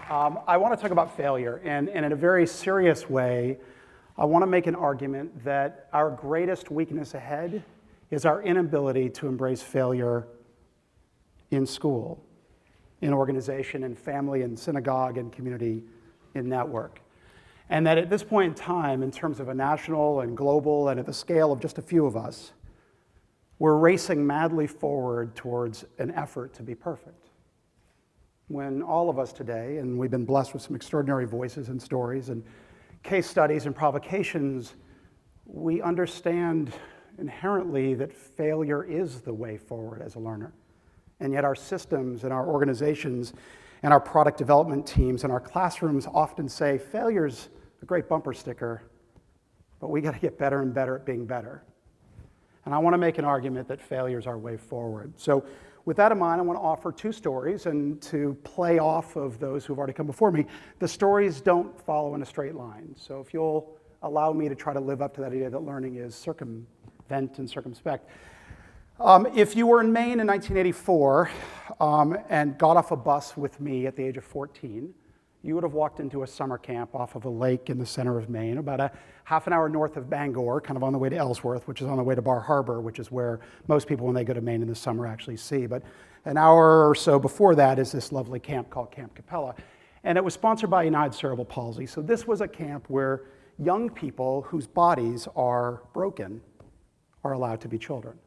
I want to talk about failure, and in a very serious way, I want to make an argument that our greatest weakness ahead is our inability to embrace failure in school, in organization, in family, in synagogue, in community, in network. And that at this point in time, in terms of a national and global and at the scale of just a few of us, we're racing madly forward towards an effort to be perfect. When all of us today, and we've been blessed with some extraordinary voices and stories and case studies and provocations, we understand inherently that failure is the way forward as a learner. And yet our systems and our organizations and our product development teams and our classrooms often say failure's a great bumper sticker, but we got to get better and better at being better. And I want to make an argument that failure is our way forward. So with that in mind, I want to offer two stories, and to play off of those who've already come before me, the stories don't follow in a straight line. So if you'll allow me to try to live up to that idea that learning is circumvent and circumspect. If you were in Maine in 1984 and got off a bus with me at the age of 14, you would have walked into a summer camp off of a lake in the center of Maine, about a half an hour north of Bangor, kind of on the way to Ellsworth, which is on the way to Bar Harbor, which is where most people, when they go to Maine in the summer, actually see. But an hour or so before that is this lovely camp called Camp Capella. And it was sponsored by United Cerebral Palsy. So this was a camp where young people whose bodies are broken are allowed to be children.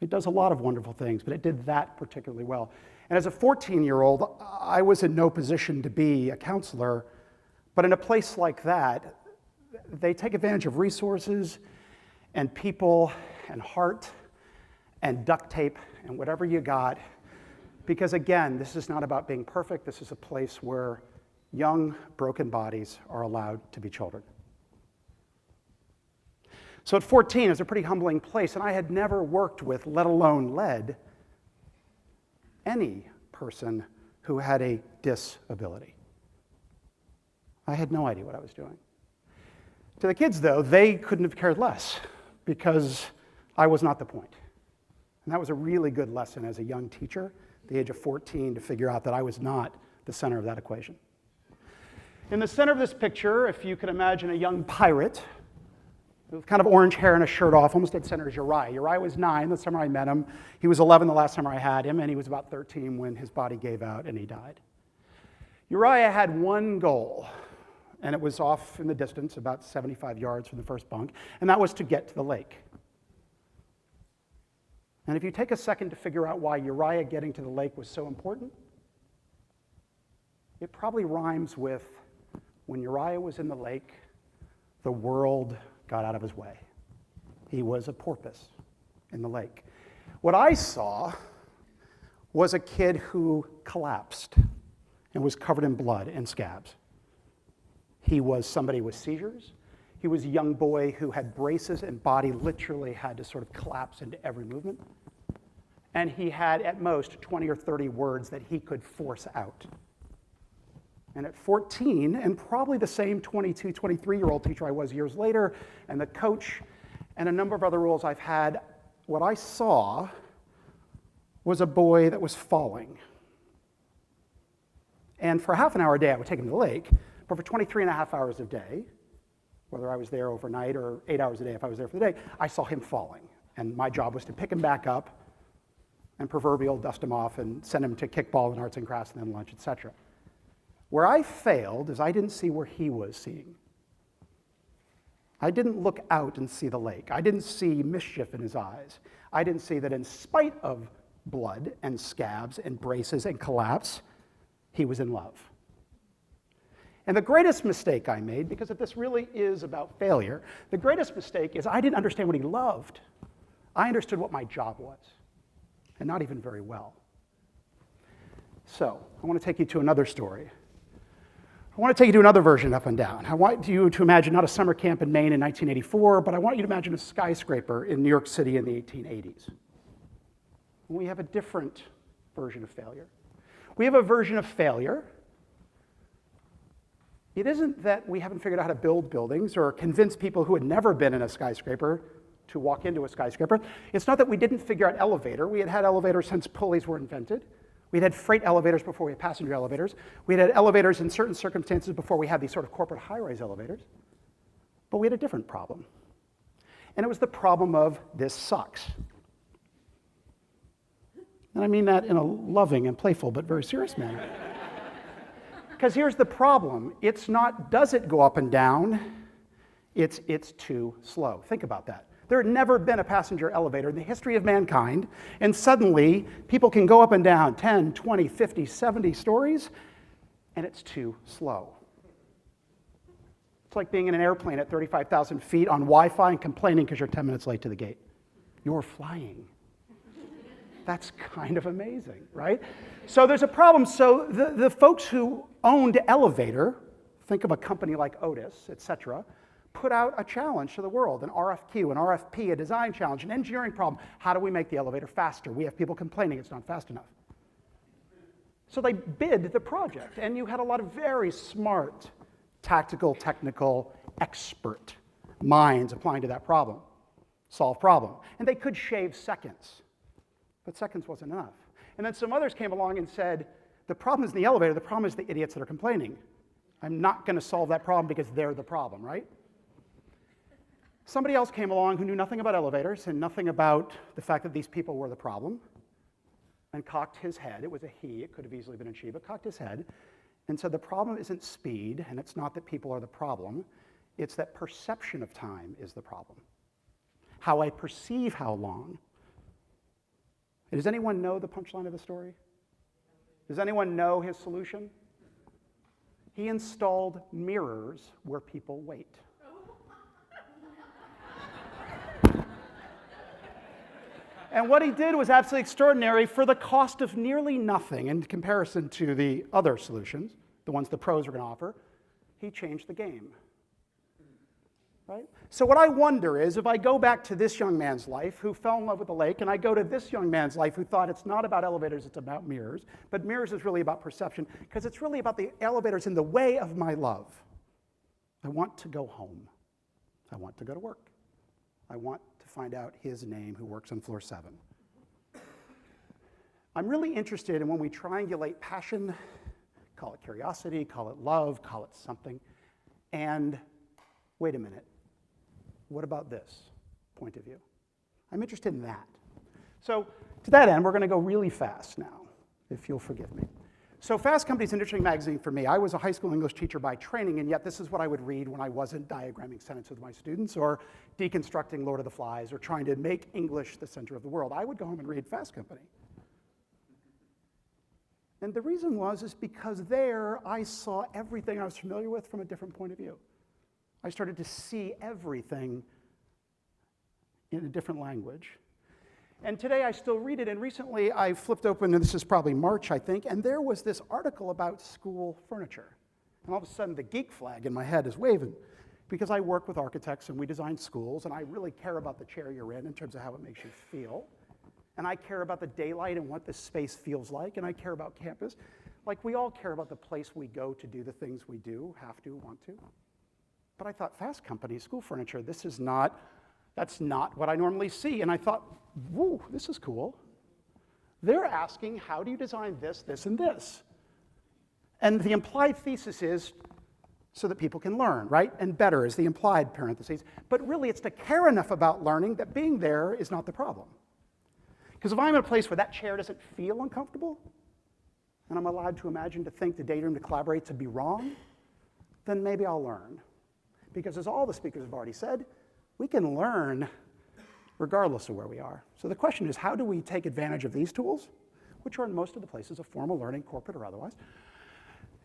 It does a lot of wonderful things, but it did that particularly well. And as a 14-year-old, I was in no position to be a counselor, but in a place like that, they take advantage of resources and people and heart and duct tape and whatever you got, because again, this is not about being perfect. This is a place where young, broken bodies are allowed to be children. So at 14, it was a pretty humbling place, and I had never worked with, let alone led, any person who had a disability. I had no idea what I was doing. To the kids, though, they couldn't have cared less, because I was not the point. And that was a really good lesson as a young teacher, at the age of 14, to figure out that I was not the center of that equation. In the center of this picture, if you can imagine a young pirate, with kind of orange hair and a shirt off, almost dead center is Uriah. Uriah was 9 the summer I met him. He was 11 the last summer I had him, and he was about 13 when his body gave out and he died. Uriah had one goal, and it was off in the distance, about 75 yards from the first bunk, and that was to get to the lake. And if you take a second to figure out why Uriah getting to the lake was so important, it probably rhymes with when Uriah was in the lake, the world got out of his way. He was a porpoise in the lake. What I saw was a kid who collapsed and was covered in blood and scabs. He was somebody with seizures. He was a young boy who had braces and body literally had to sort of collapse into every movement. And he had at most 20 or 30 words that he could force out. And at 14, and probably the same 22, 23-year-old teacher I was years later, and the coach, and a number of other roles I've had, what I saw was a boy that was falling. And for half an hour a day, I would take him to the lake, but for 23 and a half hours a day, whether I was there overnight or 8 hours a day if I was there for the day, I saw him falling. And my job was to pick him back up and proverbial dust him off and send him to kickball and arts and crafts and then lunch, etc. Where I failed is I didn't see where he was seeing. I didn't look out and see the lake. I didn't see mischief in his eyes. I didn't see that in spite of blood and scabs and braces and collapse, he was in love. And the greatest mistake I made, because if this really is about failure, the greatest mistake is I didn't understand what he loved. I understood what my job was, and not even very well. So I want to take you to another story. I want to take you to another version of Up and Down. I want you to imagine not a summer camp in Maine in 1984, but I want you to imagine a skyscraper in New York City in the 1880s. We have a different version of failure. We have a version of failure. It isn't that we haven't figured out how to build buildings or convince people who had never been in a skyscraper to walk into a skyscraper. It's not that we didn't figure out elevator. We had had elevators since pulleys were invented. We'd had freight elevators before we had passenger elevators. We'd had elevators in certain circumstances before we had these sort of corporate high-rise elevators. But we had a different problem. And it was the problem of this sucks. And I mean that in a loving and playful but very serious manner. Because here's the problem. It's not, does it go up and down? It's too slow. Think about that. There had never been a passenger elevator in the history of mankind, and suddenly people can go up and down 10, 20, 50, 70 stories, and it's too slow. It's like being in an airplane at 35,000 feet on Wi-Fi and complaining because you're 10 minutes late to the gate. You're flying. That's kind of amazing, right? So there's a problem. So the folks who owned Elevator, think of a company like Otis, et cetera, put out a challenge to the world, an RFQ, an RFP, a design challenge, an engineering problem. How do we make the elevator faster? We have people complaining it's not fast enough. So they bid the project, and you had a lot of very smart, tactical, technical, expert minds applying to that problem, solve problem. And they could shave seconds, but seconds wasn't enough. And then some others came along and said, the problem isn't the elevator, the problem is the idiots that are complaining. I'm not going to solve that problem because they're the problem, right? Somebody else came along who knew nothing about elevators and nothing about the fact that these people were the problem, and cocked his head. It was a he, it could have easily been a she, but cocked his head and said the problem isn't speed, and it's not that people are the problem, it's that perception of time is the problem. How I perceive how long. Does anyone know the punchline of the story? Does anyone know his solution? He installed mirrors where people wait. And what he did was absolutely extraordinary for the cost of nearly nothing in comparison to the other solutions, the ones the pros were going to offer. He changed the game. Right? So what I wonder is, if I go back to this young man's life who fell in love with the lake, and I go to this young man's life who thought it's not about elevators, it's about mirrors, but mirrors is really about perception, because it's really about the elevators in the way of my love. I want to go home. I want to go to work. I want to find out his name who works on floor 7. I'm really interested in when we triangulate passion, call it curiosity, call it love, call it something, and wait a minute. What about this point of view? I'm interested in that. So to that end, we're going to go really fast now, if you'll forgive me. So Fast Company is an interesting magazine for me. I was a high school English teacher by training, and yet this is what I would read when I wasn't diagramming sentences with my students or deconstructing Lord of the Flies or trying to make English the center of the world. I would go home and read Fast Company. And the reason is because there I saw everything I was familiar with from a different point of view. I started to see everything in a different language. And today I still read it, and recently I flipped open, and this is probably March, I think, and there was this article about school furniture. And all of a sudden the geek flag in my head is waving, because I work with architects and we design schools, and I really care about the chair you're in terms of how it makes you feel. And I care about the daylight and what this space feels like, and I care about campus. Like we all care about the place we go to do the things we do, have to, want to. But I thought, Fast Company, school furniture, that's not what I normally see. And I thought, whoa, this is cool. They're asking, how do you design this, this, and this? And the implied thesis is so that people can learn, right? And better is the implied parentheses. But really, it's to care enough about learning that being there is not the problem. Because if I'm in a place where that chair doesn't feel uncomfortable, and I'm allowed to imagine, to think, to daydream, to collaborate, to be wrong, then maybe I'll learn. Because as all the speakers have already said, we can learn regardless of where we are. So the question is, how do we take advantage of these tools, which are in most of the places of formal learning, corporate or otherwise,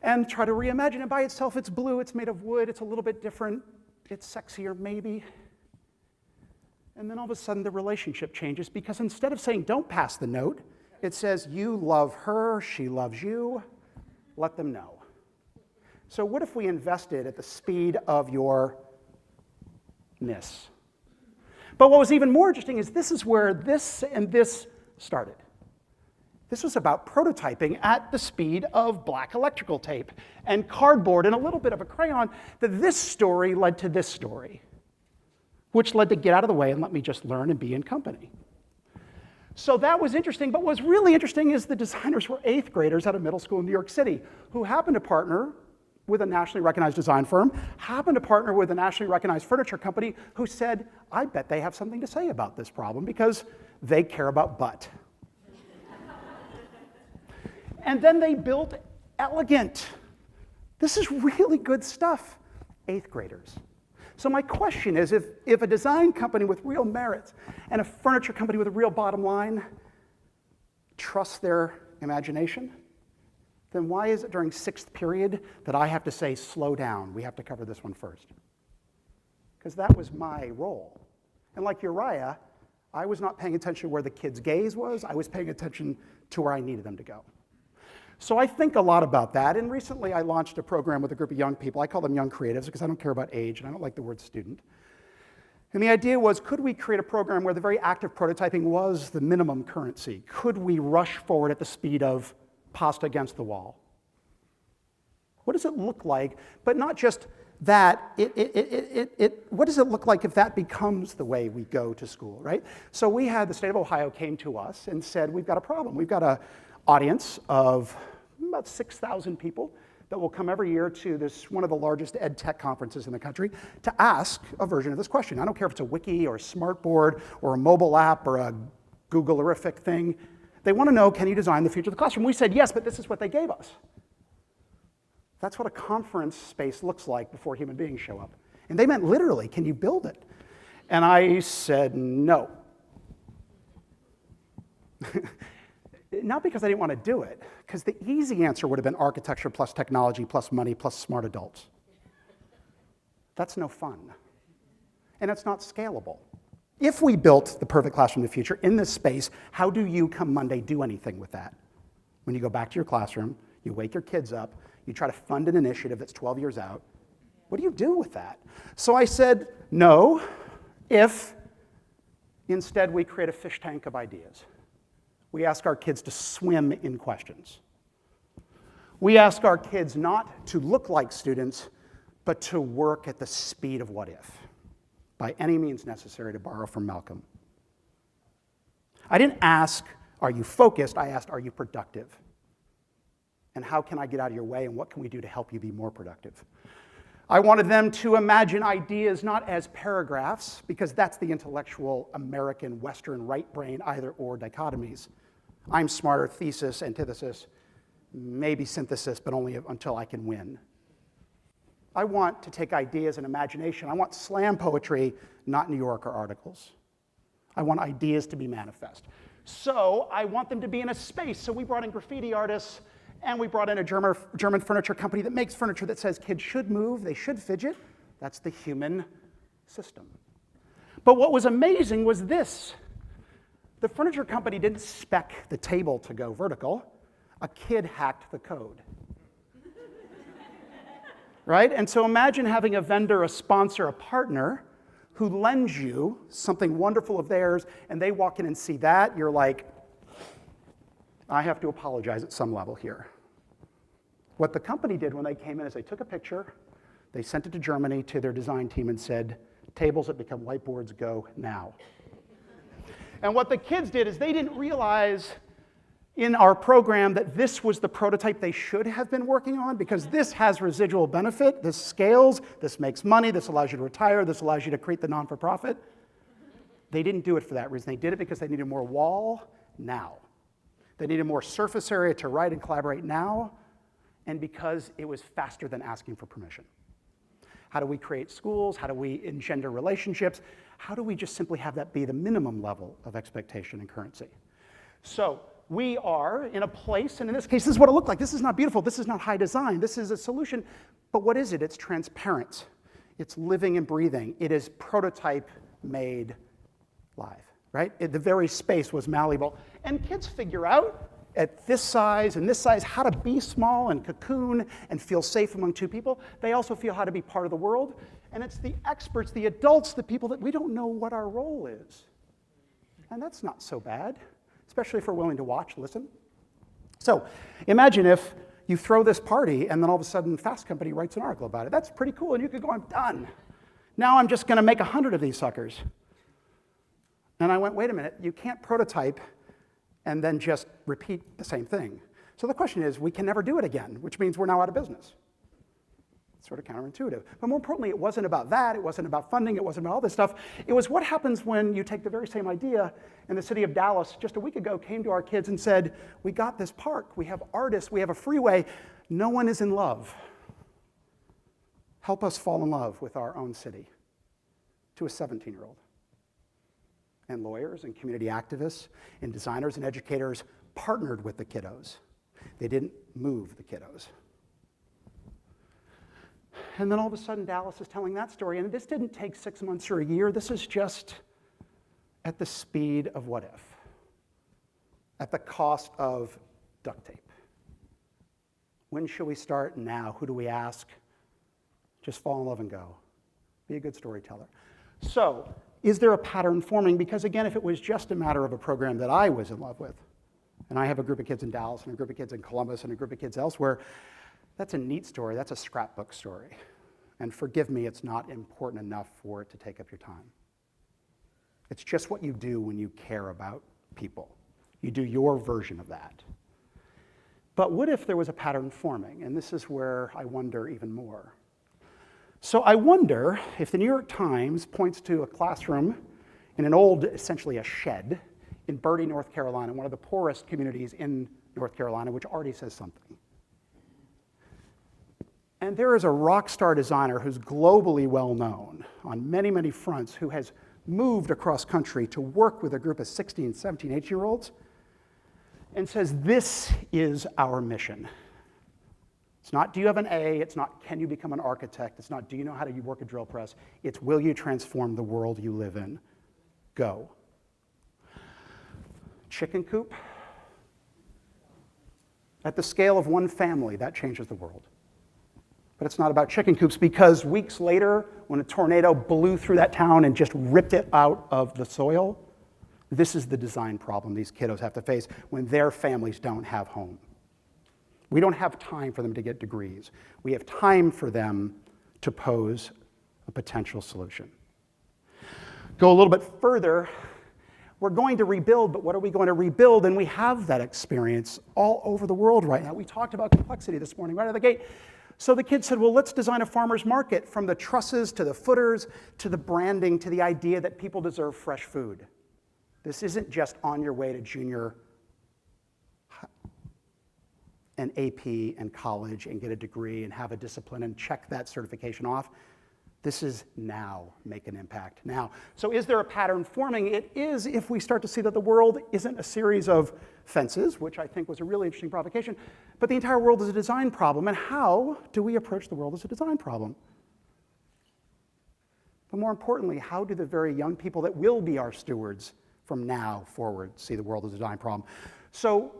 and try to reimagine it by itself? It's blue, it's made of wood, it's a little bit different, it's sexier maybe. And then all of a sudden the relationship changes, because instead of saying don't pass the note, it says you love her, she loves you, let them know. So what if we invested at the speed of your ness? But what was even more interesting is this is where this and this started. This was about prototyping at the speed of black electrical tape and cardboard and a little bit of a crayon, that this story led to this story, which led to get out of the way and let me just learn and be in company. So that was interesting, but what's really interesting is the designers were 8th graders at a middle school in New York City who happened to partner with a nationally recognized design firm, happened to partner with a nationally recognized furniture company who said, I bet they have something to say about this problem because they care about butt. And then they built Elegant. This is really good stuff, 8th graders. So my question is, if a design company with real merits and a furniture company with a real bottom line trust their imagination, then why is it during 6th period that I have to say, slow down, we have to cover this one first? Because that was my role. And like Uriah, I was not paying attention to where the kid's gaze was, I was paying attention to where I needed them to go. So I think a lot about that, and recently I launched a program with a group of young people. I call them young creatives because I don't care about age, and I don't like the word student. And the idea was, could we create a program where the very act of prototyping was the minimum currency? Could we rush forward at the speed of pasta against the wall? What does it look like? But not just that, what does it look like if that becomes the way we go to school, right? So we had the state of Ohio came to us and said, we've got a problem. We've got an audience of about 6,000 people that will come every year to this, one of the largest ed tech conferences in the country, to ask a version of this question. I don't care if it's a wiki or a smartboard or a mobile app or a Google-erific thing. They want to know, can you design the future of the classroom? We said yes, but this is what they gave us. That's what a conference space looks like before human beings show up. And they meant literally, can you build it? And I said no. Not because I didn't want to do it, because the easy answer would have been architecture plus technology plus money plus smart adults. That's no fun. And it's not scalable. If we built the perfect classroom of the future in this space, how do you come Monday do anything with that? When you go back to your classroom, you wake your kids up, you try to fund an initiative that's 12 years out, what do you do with that? So I said, no, if instead we create a fish tank of ideas. We ask our kids to swim in questions. We ask our kids not to look like students, but to work at the speed of what if, by any means necessary, to borrow from Malcolm. I didn't ask, are you focused? I asked, are you productive? And how can I get out of your way, and what can we do to help you be more productive? I wanted them to imagine ideas not as paragraphs, because that's the intellectual American Western right brain either-or dichotomies. I'm smarter, thesis, antithesis, maybe synthesis, but only until I can win. I want to take ideas and imagination. I want slam poetry, not New Yorker articles. I want ideas to be manifest. So I want them to be in a space. So we brought in graffiti artists, and we brought in a German furniture company that makes furniture that says kids should move, they should fidget. That's the human system. But what was amazing was this. The furniture company didn't spec the table to go vertical. A kid hacked the code. Right? And so imagine having a vendor, a sponsor, a partner who lends you something wonderful of theirs, and they walk in and see that. You're like, I have to apologize at some level here. What the company did when they came in is they took a picture, they sent it to Germany to their design team and said, tables that become whiteboards go now. And what the kids did is they didn't realize in our program that this was the prototype they should have been working on, because this has residual benefit, this scales, this makes money, this allows you to retire, this allows you to create the non-for-profit. They didn't do it for that reason. They did it because they needed more wall now. They needed more surface area to write and collaborate now, and because it was faster than asking for permission. How do we create schools? How do we engender relationships? How do we just simply have that be the minimum level of expectation and currency? So we are in a place, and in this case, this is what it looked like. This is not beautiful. This is not high design. This is a solution. But what is it? It's transparent. It's living and breathing. It is prototype made live, right? The very space was malleable. And kids figure out at this size and this size how to be small and cocoon and feel safe among two people. They also feel how to be part of the world. And it's the experts, the adults, the people that we don't know what our role is. And that's not so bad, especially if we're willing to watch, listen. So imagine if you throw this party and then all of a sudden Fast Company writes an article about it. That's pretty cool, and you could go, I'm done. Now I'm just going to make 100 of these suckers. And I went, wait a minute, you can't prototype and then just repeat the same thing. So the question is, we can never do it again, which means we're now out of business. It's sort of counterintuitive. But more importantly, it wasn't about that. It wasn't about funding. It wasn't about all this stuff. It was what happens when you take the very same idea, and the city of Dallas just a week ago came to our kids and said, we got this park. We have artists. We have a freeway. No one is in love. Help us fall in love with our own city, to a 17-year-old. And lawyers and community activists and designers and educators partnered with the kiddos. They didn't move the kiddos. And then all of a sudden, Dallas is telling that story. And this didn't take 6 months or a year. This is just at the speed of what if, at the cost of duct tape. When should we start? Now. Who do we ask? Just fall in love and go. Be a good storyteller. So, is there a pattern forming? Because again, if it was just a matter of a program that I was in love with, and I have a group of kids in Dallas and a group of kids in Columbus and a group of kids elsewhere, that's a neat story. That's a scrapbook story. And forgive me, it's not important enough for it to take up your time. It's just what you do when you care about people. You do your version of that. But what if there was a pattern forming? And this is where I wonder even more. So I wonder if the New York Times points to a classroom in an old, essentially a shed, in Bertie, North Carolina, one of the poorest communities in North Carolina, which already says something. And there is a rock star designer who's globally well known on many, many fronts, who has moved across country to work with a group of 16, 17, 18-year-olds, and says, this is our mission. It's not, do you have an A? It's not, can you become an architect? It's not, do you know how to work a drill press? It's, will you transform the world you live in? Go. Chicken coop? At the scale of one family, that changes the world. But it's not about chicken coops, because weeks later, when a tornado blew through that town and just ripped it out of the soil, this is the design problem these kiddos have to face when their families don't have home. We don't have time for them to get degrees. We have time for them to pose a potential solution. Go a little bit further. We're going to rebuild, but what are we going to rebuild? And we have that experience all over the world right now. We talked about complexity this morning right out of the gate. So the kids said, well, let's design a farmer's market, from the trusses to the footers to the branding to the idea that people deserve fresh food. This isn't just on your way to junior and AP and college and get a degree and have a discipline and check that certification off. This is now, make an impact now. So is there a pattern forming? It is, if we start to see that the world isn't a series of fences, which I think was a really interesting provocation, but the entire world is a design problem. And how do we approach the world as a design problem? But more importantly, how do the very young people that will be our stewards from now forward see the world as a design problem? So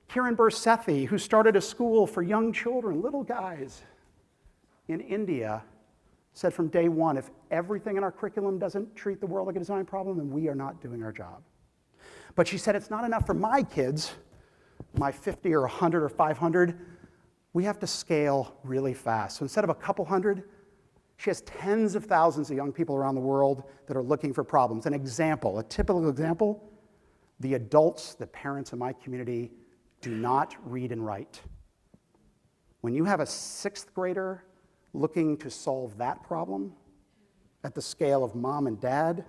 Kiran Bursethi, who started a school for young children, little guys in India, said from day one, if everything in our curriculum doesn't treat the world like a design problem, then we are not doing our job. But she said it's not enough for my kids, my 50 or 100 or 500. We have to scale really fast. So instead of a couple hundred, she has tens of thousands of young people around the world that are looking for problems. An example, a typical example, the adults, the parents in my community do not read and write. When you have a 6th grader looking to solve that problem at the scale of mom and dad,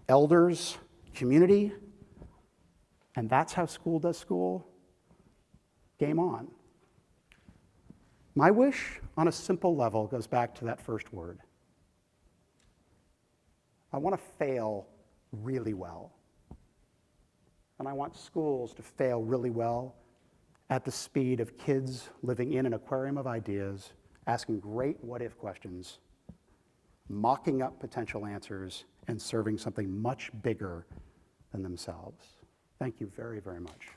elders, community, and that's how school does school, game on. My wish on a simple level goes back to that first word. I want to fail really well. And I want schools to fail really well at the speed of kids living in an aquarium of ideas, asking great what-if questions, mocking up potential answers, and serving something much bigger than themselves. Thank you very, very much.